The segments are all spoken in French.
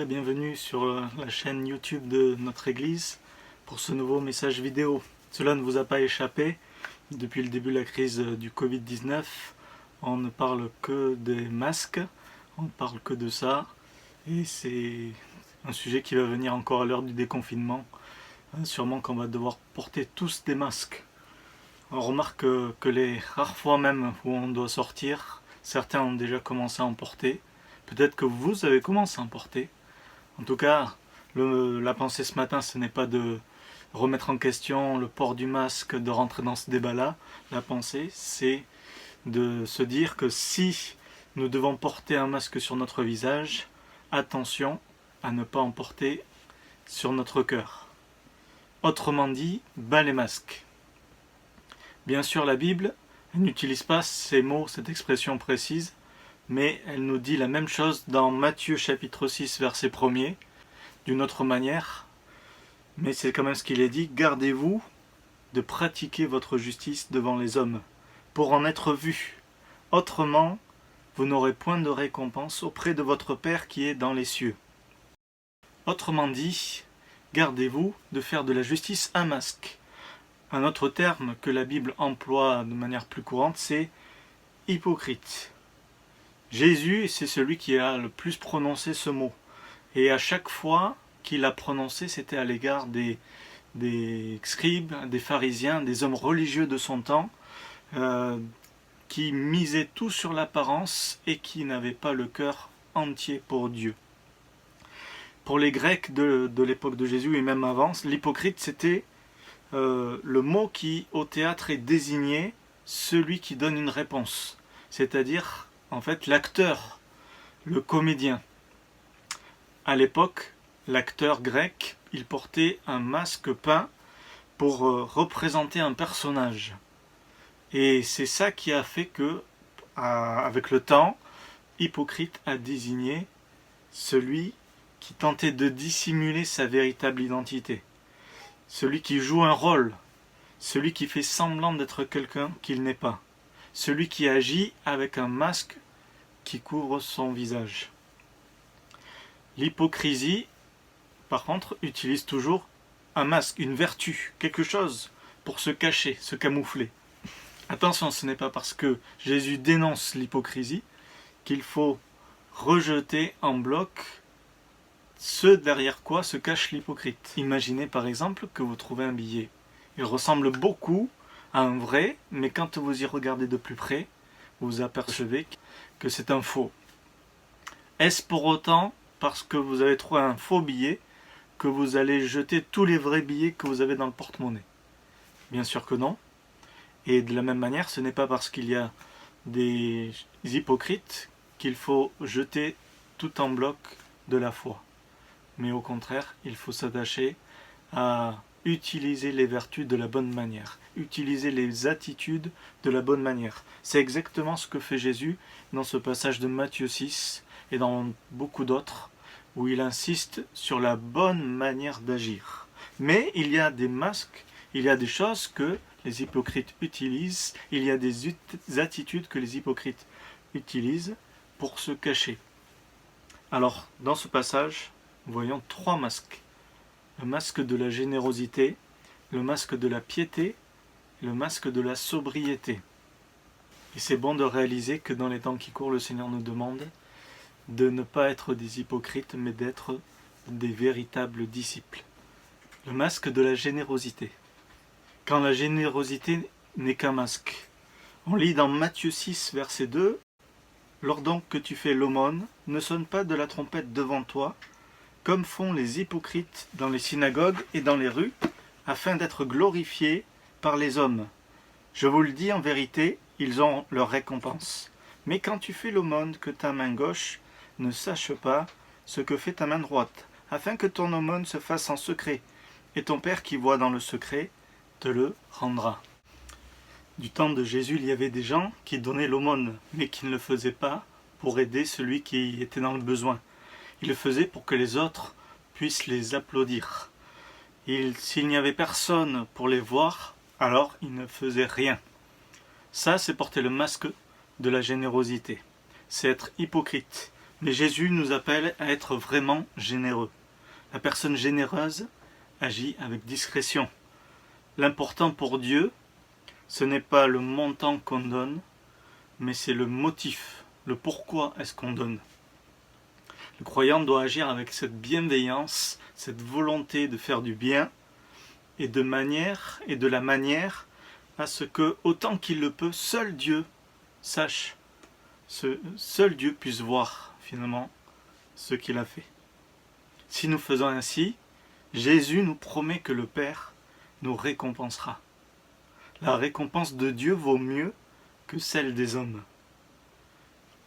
Bonjour et bienvenue sur la chaîne YouTube de notre église pour ce nouveau message vidéo. Cela ne vous a pas échappé, depuis le début de la crise du Covid-19, on ne parle que des masques, on ne parle que de ça, et c'est un sujet qui va venir encore à l'heure du déconfinement. Sûrement qu'on va devoir porter tous des masques. On remarque que les rares fois même où on doit sortir, certains ont déjà commencé à en porter. Peut-être que vous avez commencé à en porter. En tout cas, la pensée ce matin, ce n'est pas de remettre en question le port du masque, de rentrer dans ce débat-là. La pensée, c'est de se dire que si nous devons porter un masque sur notre visage, attention à ne pas en porter sur notre cœur. Autrement dit, bas les masques. Bien sûr, la Bible, elle n'utilise pas ces mots, cette expression précise, mais elle nous dit la même chose dans Matthieu chapitre 6, verset 1er, d'une autre manière, mais c'est quand même ce qu'il est dit, « Gardez-vous de pratiquer votre justice devant les hommes, pour en être vus. Autrement, vous n'aurez point de récompense auprès de votre Père qui est dans les cieux. » Autrement dit, gardez-vous de faire de la justice un masque. Un autre terme que la Bible emploie de manière plus courante, c'est hypocrite. Jésus, c'est celui qui a le plus prononcé ce mot. Et à chaque fois qu'il a prononcé, c'était à l'égard des scribes, des pharisiens, des hommes religieux de son temps, qui misaient tout sur l'apparence et qui n'avaient pas le cœur entier pour Dieu. Pour les Grecs de l'époque de Jésus et même avant, l'hypocrite c'était le mot qui au théâtre est désigné celui qui donne une réponse, c'est-à-dire en fait l'acteur, le comédien. À l'époque, l'acteur grec, il portait un masque peint pour représenter un personnage. Et c'est ça qui a fait que, avec le temps, hypocrite a désigné celui qui tentait de dissimuler sa véritable identité. Celui qui joue un rôle, celui qui fait semblant d'être quelqu'un qu'il n'est pas, celui qui agit avec un masque qui couvre son visage. L'hypocrisie, par contre, utilise toujours un masque, une vertu, quelque chose pour se cacher, se camoufler. Attention, ce n'est pas parce que Jésus dénonce l'hypocrisie qu'il faut rejeter en bloc ce derrière quoi se cache l'hypocrite. Imaginez par exemple que vous trouvez un billet. Il ressemble beaucoup à un vrai, mais quand vous y regardez de plus près, vous apercevez que c'est un faux. Est-ce pour autant, parce que vous avez trouvé un faux billet, que vous allez jeter tous les vrais billets que vous avez dans le porte-monnaie? Bien sûr que non. Et de la même manière, ce n'est pas parce qu'il y a des hypocrites qu'il faut jeter tout en bloc de la foi. Mais au contraire, il faut s'attacher à utiliser les vertus de la bonne manière, utiliser les attitudes de la bonne manière. C'est exactement ce que fait Jésus dans ce passage de Matthieu 6 et dans beaucoup d'autres, où il insiste sur la bonne manière d'agir. Mais il y a des masques, il y a des choses que les hypocrites utilisent, il y a des attitudes que les hypocrites utilisent pour se cacher. Alors, dans ce passage, voyons trois masques. Le masque de la générosité, le masque de la piété, le masque de la sobriété. Et c'est bon de réaliser que dans les temps qui courent, le Seigneur nous demande de ne pas être des hypocrites, mais d'être des véritables disciples. Le masque de la générosité. Quand la générosité n'est qu'un masque. On lit dans Matthieu 6, verset 2, « Lors donc que tu fais l'aumône, ne sonne pas de la trompette devant toi, comme font les hypocrites dans les synagogues et dans les rues, afin d'être glorifiés par les hommes. Je vous le dis en vérité, ils ont leur récompense. Mais quand tu fais l'aumône, que ta main gauche ne sache pas ce que fait ta main droite, afin que ton aumône se fasse en secret, et ton Père qui voit dans le secret te le rendra. » Du temps de Jésus, il y avait des gens qui donnaient l'aumône, mais qui ne le faisaient pas pour aider celui qui était dans le besoin. Ils le faisaient pour que les autres puissent les applaudir. S'il n'y avait personne pour les voir, alors ils ne faisaient rien. Ça, c'est porter le masque de la générosité. C'est être hypocrite. Mais Jésus nous appelle à être vraiment généreux. La personne généreuse agit avec discrétion. L'important pour Dieu, ce n'est pas le montant qu'on donne, mais c'est le motif, le pourquoi est-ce qu'on donne. Le croyant doit agir avec cette bienveillance, cette volonté de faire du bien, et de la manière à ce que, autant qu'il le peut, seul Dieu sache, seul Dieu puisse voir finalement ce qu'il a fait. Si nous faisons ainsi, Jésus nous promet que le Père nous récompensera. La récompense de Dieu vaut mieux que celle des hommes.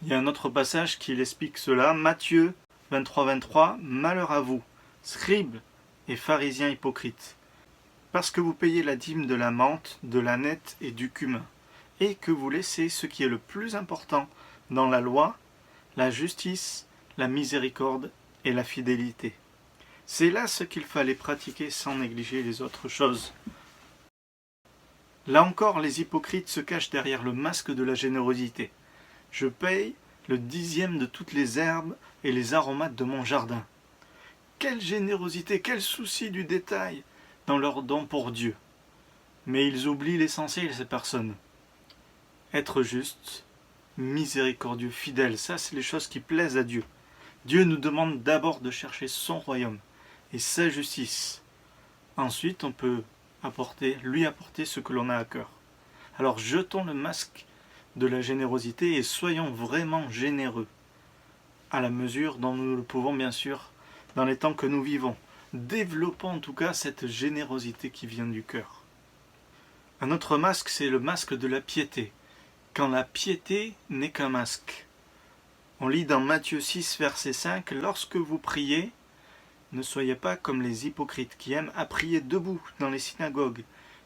Il y a un autre passage qui l'explique cela, Matthieu 23, Malheur à vous, scribes et pharisiens hypocrites, parce que vous payez la dîme de la menthe, de l'ânette et du cumin, et que vous laissez ce qui est le plus important dans la loi, la justice, la miséricorde et la fidélité. C'est là ce qu'il fallait pratiquer sans négliger les autres choses. Là encore, les hypocrites se cachent derrière le masque de la générosité. Je paye le 10e de toutes les herbes et les aromates de mon jardin. Quelle générosité, quel souci du détail dans leur don pour Dieu. Mais ils oublient l'essentiel, ces personnes. Être juste, miséricordieux, fidèle, ça c'est les choses qui plaisent à Dieu. Dieu nous demande d'abord de chercher son royaume et sa justice. Ensuite, on peut lui apporter ce que l'on a à cœur. Alors jetons le masque de la générosité et soyons vraiment généreux, à la mesure dont nous le pouvons bien sûr, dans les temps que nous vivons. Développons en tout cas cette générosité qui vient du cœur. Un autre masque, c'est le masque de la piété, quand la piété n'est qu'un masque. On lit dans Matthieu 6, verset 5, « Lorsque vous priez, ne soyez pas comme les hypocrites qui aiment à prier debout dans les synagogues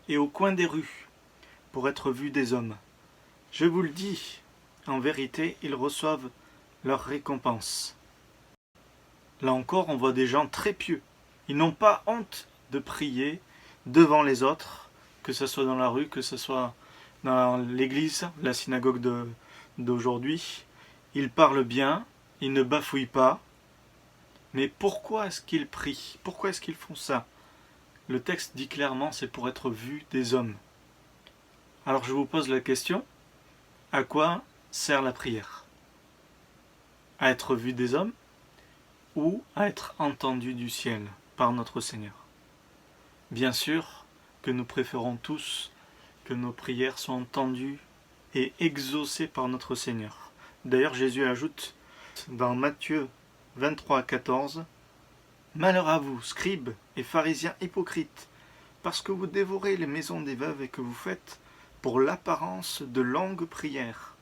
et au coin des rues, pour être vus des hommes. Je vous le dis, en vérité, ils reçoivent leur récompense. » Là encore, on voit des gens très pieux. Ils n'ont pas honte de prier devant les autres, que ce soit dans la rue, que ce soit dans l'église, la synagogue d'aujourd'hui. Ils parlent bien, ils ne bafouillent pas. Mais pourquoi est-ce qu'ils prient? Pourquoi est-ce qu'ils font ça? Le texte dit clairement, c'est pour être vu des hommes. Alors je vous pose la question, à quoi sert la prière? À être vu des hommes ou à être entendu du ciel par notre Seigneur? Bien sûr que nous préférons tous que nos prières soient entendues et exaucées par notre Seigneur. D'ailleurs, Jésus ajoute dans Matthieu 23, 14, « Malheur à vous, scribes et pharisiens hypocrites, parce que vous dévorez les maisons des veuves et que vous faites, pour l'apparence, de longues prières.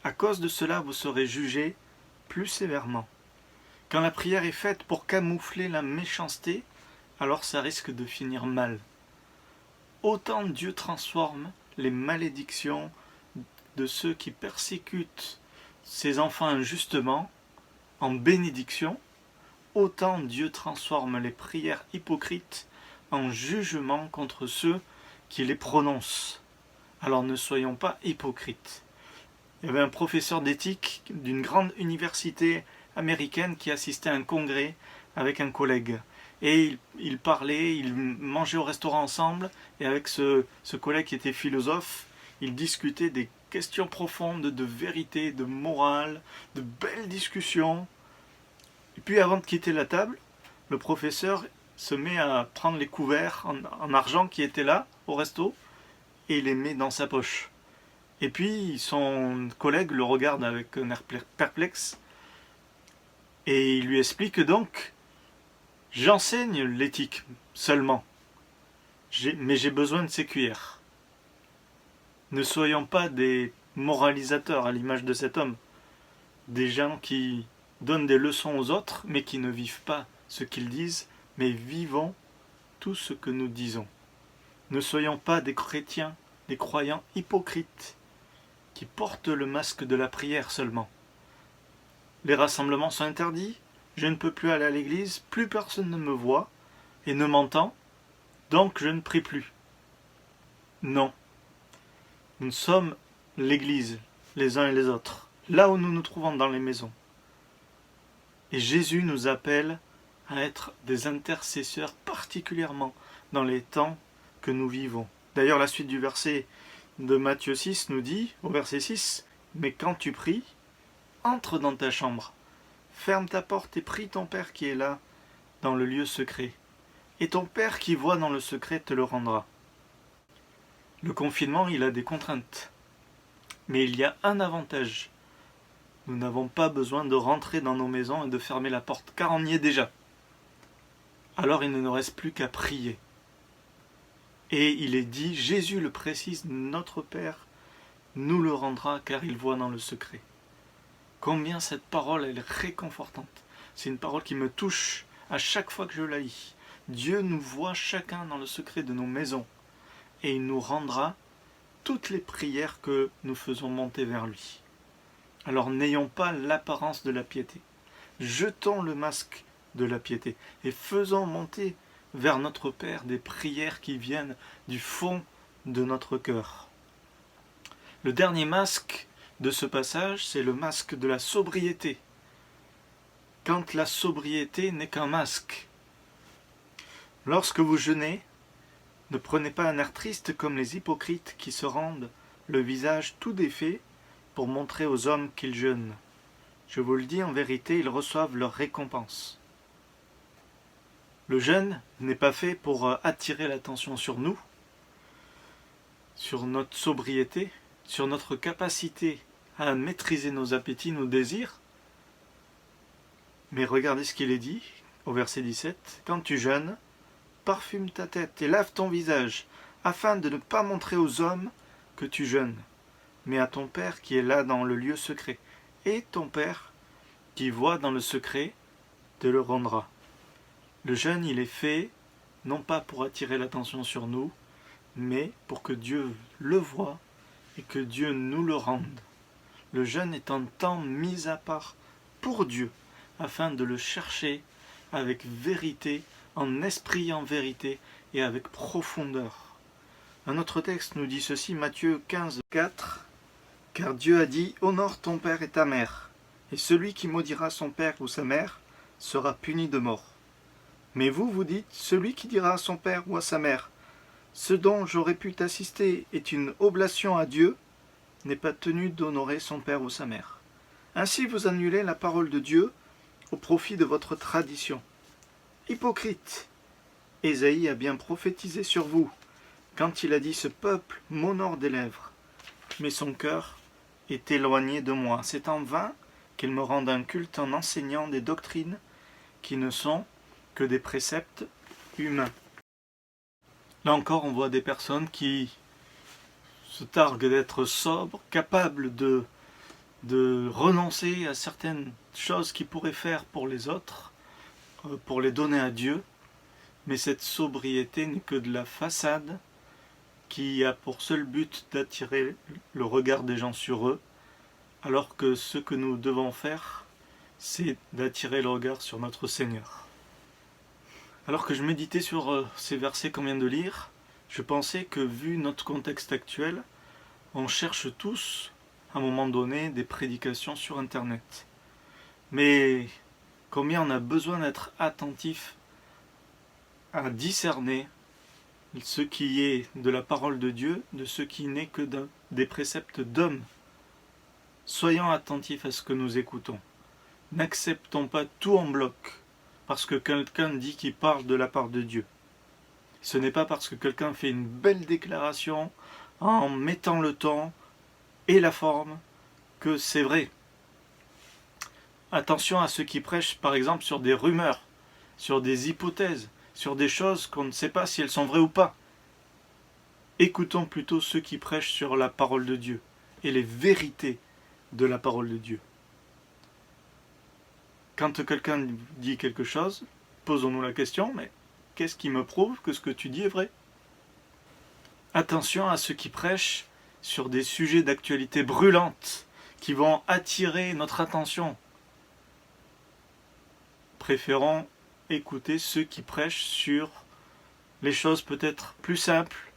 À cause de cela, vous serez jugés plus sévèrement. Quand la prière est faite pour camoufler la méchanceté, alors ça risque de finir mal. Autant Dieu transforme les malédictions de ceux qui persécutent ses enfants injustement en bénédiction, autant Dieu transforme les prières hypocrites en jugement contre ceux qui les prononcent. Alors ne soyons pas hypocrites. Il y avait un professeur d'éthique d'une grande université américaine qui assistait à un congrès avec un collègue. Et il parlait, il mangeait au restaurant ensemble, et avec ce collègue qui était philosophe, ils discutaient des questions profondes de vérité, de morale, de belles discussions. Et puis avant de quitter la table, le professeur se met à prendre les couverts en argent qui étaient là au resto et il les met dans sa poche. Et puis son collègue le regarde avec un air perplexe et il lui explique donc: j'enseigne l'éthique seulement, mais j'ai besoin de ces cuillères. Ne soyons pas des moralisateurs à l'image de cet homme, des gens qui donnent des leçons aux autres, mais qui ne vivent pas ce qu'ils disent, mais vivons tout ce que nous disons. Ne soyons pas des chrétiens, des croyants hypocrites, qui portent le masque de la prière seulement. Les rassemblements sont interdits, je ne peux plus aller à l'église, plus personne ne me voit et ne m'entend, donc je ne prie plus. Non. Nous sommes l'église, les uns et les autres, là où nous nous trouvons dans les maisons. Et Jésus nous appelle à être des intercesseurs, particulièrement dans les temps que nous vivons. D'ailleurs, la suite du verset de Matthieu 6 nous dit, au verset 6, « Mais quand tu pries, entre dans ta chambre, ferme ta porte et prie ton Père qui est là, dans le lieu secret. Et ton Père qui voit dans le secret te le rendra. » Le confinement, il a des contraintes. Mais il y a un avantage. Nous n'avons pas besoin de rentrer dans nos maisons et de fermer la porte, car on y est déjà. Alors il ne nous reste plus qu'à prier. Et il est dit, Jésus le précise, notre Père nous le rendra, car il voit dans le secret. Combien cette parole elle est réconfortante. C'est une parole qui me touche à chaque fois que je la lis. Dieu nous voit chacun dans le secret de nos maisons. Et il nous rendra toutes les prières que nous faisons monter vers lui. Alors n'ayons pas l'apparence de la piété. Jetons le masque de la piété et faisons monter vers notre Père des prières qui viennent du fond de notre cœur. Le dernier masque de ce passage, c'est le masque de la sobriété. Quand la sobriété n'est qu'un masque. Lorsque vous jeûnez, ne prenez pas un air triste comme les hypocrites qui se rendent le visage tout défait pour montrer aux hommes qu'ils jeûnent. Je vous le dis, en vérité, ils reçoivent leur récompense. Le jeûne n'est pas fait pour attirer l'attention sur nous, sur notre sobriété, sur notre capacité à maîtriser nos appétits, nos désirs. Mais regardez ce qu'il est dit au verset 17. Quand tu jeûnes, parfume ta tête et lave ton visage, afin de ne pas montrer aux hommes que tu jeûnes, mais à ton Père qui est là dans le lieu secret. Et ton Père qui voit dans le secret te le rendra. Le jeûne, il est fait non pas pour attirer l'attention sur nous, mais pour que Dieu le voie et que Dieu nous le rende. Le jeûne est un temps mis à part pour Dieu, afin de le chercher avec vérité, en esprit et en vérité, et avec profondeur. Un autre texte nous dit ceci, Matthieu 15, 4. « Car Dieu a dit, honore ton père et ta mère, et celui qui maudira son père ou sa mère sera puni de mort. Mais vous, vous dites, celui qui dira à son père ou à sa mère, ce dont j'aurais pu t'assister est une oblation à Dieu, n'est pas tenu d'honorer son père ou sa mère. Ainsi vous annulez la parole de Dieu au profit de votre tradition. Hypocrite, Ésaïe a bien prophétisé sur vous, quand il a dit, ce peuple m'honore des lèvres, mais son cœur est éloigné de moi. C'est en vain qu'il me rende un culte en enseignant des doctrines qui ne sont que des préceptes humains. Là encore, on voit des personnes qui se targuent d'être sobres, capables de renoncer à certaines choses qu'ils pourraient faire pour les autres, pour les donner à Dieu, mais cette sobriété n'est que de la façade qui a pour seul but d'attirer le regard des gens sur eux, alors que ce que nous devons faire, c'est d'attirer le regard sur notre Seigneur. Alors que je méditais sur ces versets qu'on vient de lire, je pensais que, vu notre contexte actuel, on cherche tous, à un moment donné, des prédications sur Internet. Mais combien on a besoin d'être attentif à discerner ce qui est de la parole de Dieu, de ce qui n'est que des préceptes d'hommes. Soyons attentifs à ce que nous écoutons. N'acceptons pas tout en bloc, parce que quelqu'un dit qu'il parle de la part de Dieu. Ce n'est pas parce que quelqu'un fait une belle déclaration, en mettant le ton et la forme, que c'est vrai. Attention à ceux qui prêchent, par exemple, sur des rumeurs, sur des hypothèses, sur des choses qu'on ne sait pas si elles sont vraies ou pas. Écoutons plutôt ceux qui prêchent sur la parole de Dieu et les vérités de la parole de Dieu. Quand quelqu'un dit quelque chose, posons-nous la question, mais qu'est-ce qui me prouve que ce que tu dis est vrai? Attention à ceux qui prêchent sur des sujets d'actualité brûlantes qui vont attirer notre attention. Préférons écouter ceux qui prêchent sur les choses peut-être plus simples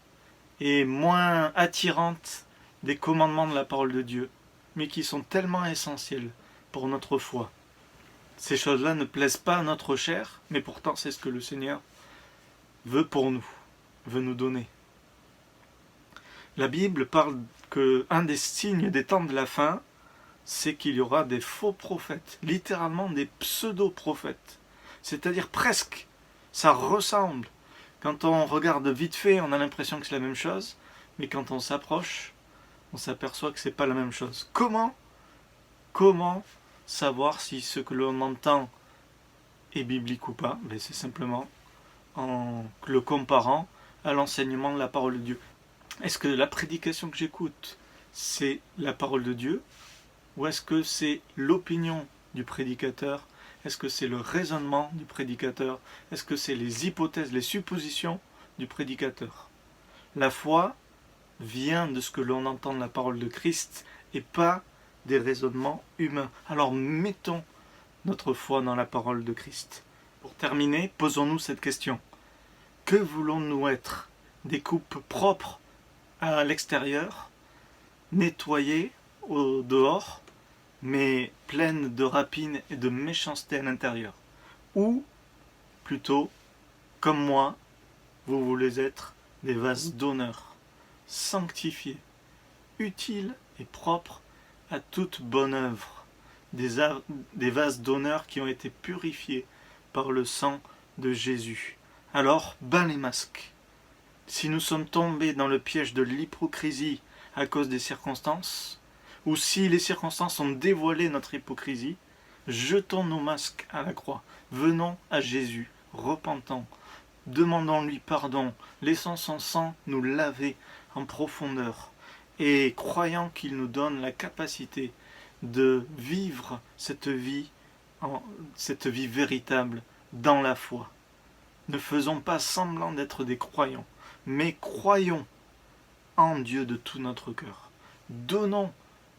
et moins attirantes des commandements de la parole de Dieu, mais qui sont tellement essentiels pour notre foi. Ces choses-là ne plaisent pas à notre chair, mais pourtant c'est ce que le Seigneur veut pour nous, veut nous donner. La Bible parle qu'un des signes des temps de la fin, c'est qu'il y aura des faux prophètes, littéralement des pseudo-prophètes. C'est-à-dire presque, ça ressemble. Quand on regarde vite fait, on a l'impression que c'est la même chose, mais quand on s'approche, on s'aperçoit que c'est pas la même chose. Comment savoir si ce que l'on entend est biblique ou pas? Ben, c'est simplement en le comparant à l'enseignement de la parole de Dieu. Est-ce que la prédication que j'écoute, c'est la parole de Dieu? Ou est-ce que c'est l'opinion du prédicateur? Est-ce que c'est le raisonnement du prédicateur? Est-ce que c'est les hypothèses, les suppositions du prédicateur? La foi vient de ce que l'on entend de la parole de Christ et pas des raisonnements humains. Alors mettons notre foi dans la parole de Christ. Pour terminer, posons-nous cette question. Que voulons-nous être? Des coupes propres à l'extérieur, nettoyées au dehors, mais pleines de rapines et de méchanceté à l'intérieur? Ou, plutôt, comme moi, vous voulez être des vases d'honneur, sanctifiés, utiles et propres à toute bonne œuvre, des vases d'honneur qui ont été purifiés par le sang de Jésus. Alors, bas les masques. Si nous sommes tombés dans le piège de l'hypocrisie à cause des circonstances, ou si les circonstances ont dévoilé notre hypocrisie, jetons nos masques à la croix. Venons à Jésus, repentants, demandons-lui pardon, laissons son sang nous laver en profondeur, et croyant qu'il nous donne la capacité de vivre cette vie véritable dans la foi. Ne faisons pas semblant d'être des croyants, mais croyons en Dieu de tout notre cœur. Donnons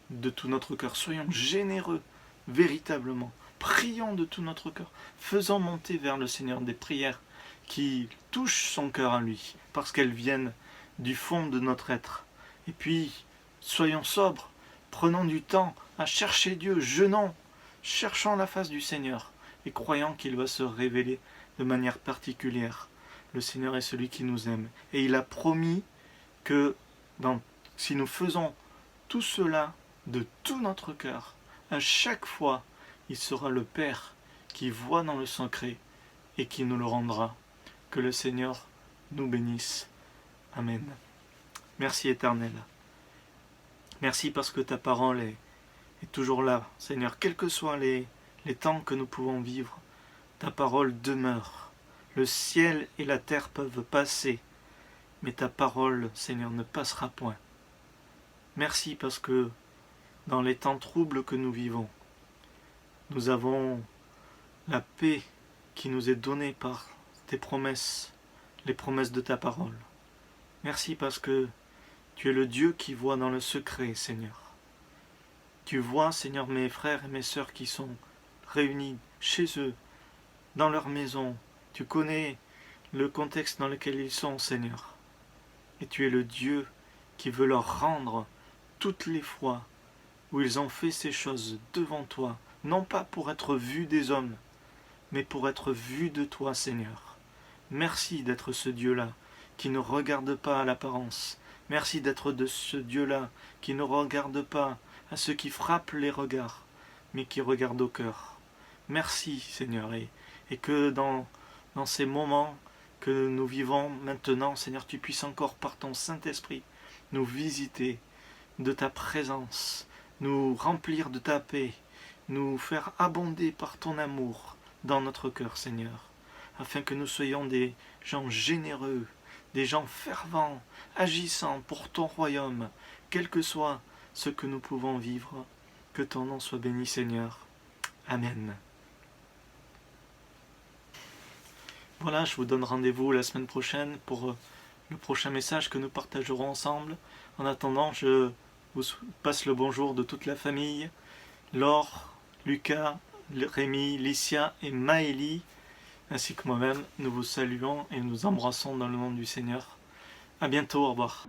de tout notre cœur, soyons généreux véritablement, prions de tout notre cœur, faisons monter vers le Seigneur des prières qui touchent son cœur à lui, parce qu'elles viennent du fond de notre être. Et puis, soyons sobres, prenons du temps à chercher Dieu, jeûnons, cherchons la face du Seigneur, et croyant qu'il va se révéler de manière particulière. Le Seigneur est celui qui nous aime, et il a promis que si nous faisons tout cela de tout notre cœur, à chaque fois, il sera le Père qui voit dans le secret et qui nous le rendra. Que le Seigneur nous bénisse. Amen. Merci Éternel. Merci parce que ta parole est toujours là, Seigneur. Quels que soient les temps que nous pouvons vivre, ta parole demeure. Le ciel et la terre peuvent passer, mais ta parole, Seigneur, ne passera point. Merci parce que dans les temps troubles que nous vivons, nous avons la paix qui nous est donnée par tes promesses, les promesses de ta parole. Merci parce que tu es le Dieu qui voit dans le secret, Seigneur. Tu vois, Seigneur, mes frères et mes sœurs qui sont réunis chez eux, dans leur maison. Tu connais le contexte dans lequel ils sont, Seigneur. Et tu es le Dieu qui veut leur rendre toutes les fois où ils ont fait ces choses devant toi, non pas pour être vus des hommes, mais pour être vus de toi, Seigneur. Merci d'être ce Dieu-là qui ne regarde pas à l'apparence. Merci d'être de ce Dieu-là qui ne regarde pas à ceux qui frappent les regards, mais qui regarde au cœur. Merci, Seigneur, et que dans ces moments que nous vivons maintenant, Seigneur, tu puisses encore par ton Saint-Esprit nous visiter de ta présence, nous remplir de ta paix, nous faire abonder par ton amour dans notre cœur, Seigneur, afin que nous soyons des gens généreux, des gens fervents, agissant pour ton royaume, quel que soit ce que nous pouvons vivre. Que ton nom soit béni, Seigneur. Amen. Voilà, je vous donne rendez-vous la semaine prochaine pour le prochain message que nous partagerons ensemble. En attendant, je vous passe le bonjour de toute la famille, Laure, Lucas, Rémi, Licia et Maëlie, ainsi que moi-même. Nous vous saluons et nous embrassons dans le nom du Seigneur. À bientôt, au revoir.